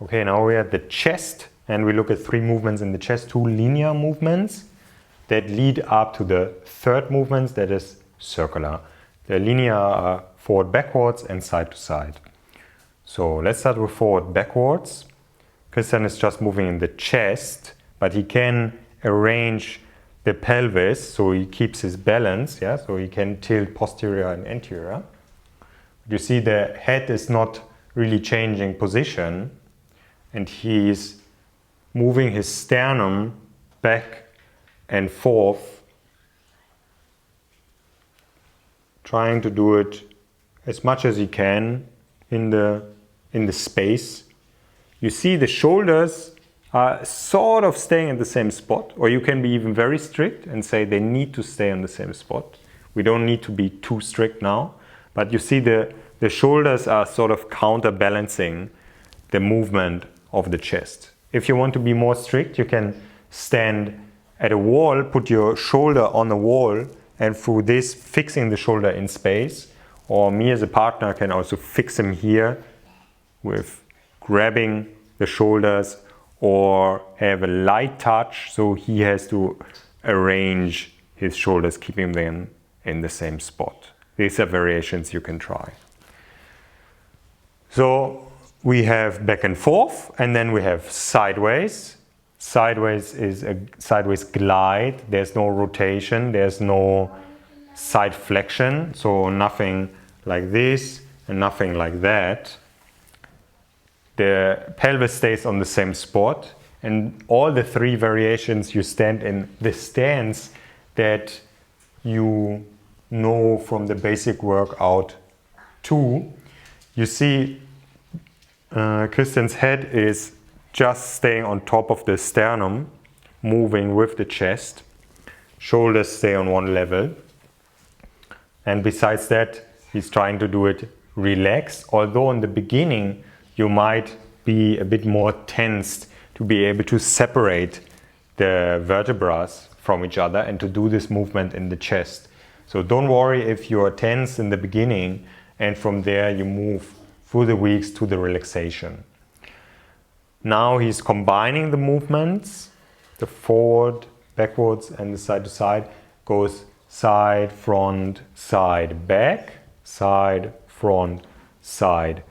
Okay, now we're at the chest and we look at 3 movements in the chest, 2 linear movements that lead up to the third movement, that is circular. The linear are forward, backwards and side to side. So let's start with forward, backwards. Christian is just moving in the chest, but he can arrange the pelvis so he keeps his balance, yeah? So he can tilt posterior and anterior. You see the head is not really changing position, and he's moving his sternum back and forth, trying to do it as much as he can in the space. You see the shoulders are sort of staying in the same spot, or you can be even very strict and say they need to stay on the same spot. We don't need to be too strict now, but you see the shoulders are sort of counterbalancing the movement of the chest. If you want to be more strict, you can stand at a wall, put your shoulder on the wall, and through this fixing the shoulder in space. Or me as a partner can also fix him here with grabbing the shoulders, or have a light touch, so he has to arrange his shoulders, keeping them in the same spot. These are variations you can try. So we have back and forth, and then we have sideways. Sideways is a sideways glide. There's no rotation, there's no side flexion, so nothing like this and nothing like that. The pelvis stays on the same spot, and all the 3 variations you stand in the stance that you know from the basic workout 2. You see Christian's head is just staying on top of the sternum, moving with the chest. Shoulders stay on one level. And besides that, he's trying to do it relaxed, although in the beginning you might be a bit more tensed to be able to separate the vertebrae from each other and to do this movement in the chest. So don't worry if you are tense in the beginning, and from there you move through the weeks to the relaxation. Now he's combining the movements, the forward, backwards and the side to side. Goes side, front, side, back, side, front, side,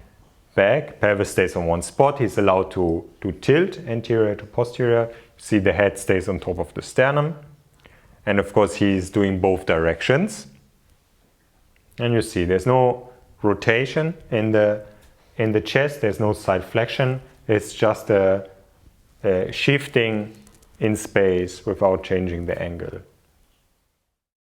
back. Pelvis stays on one spot. He's allowed to tilt anterior to posterior. See the head stays on top of the sternum. And of course he's doing both directions. And you see there's no rotation in the chest, there's no side flexion. It's just a shifting in space without changing the angle.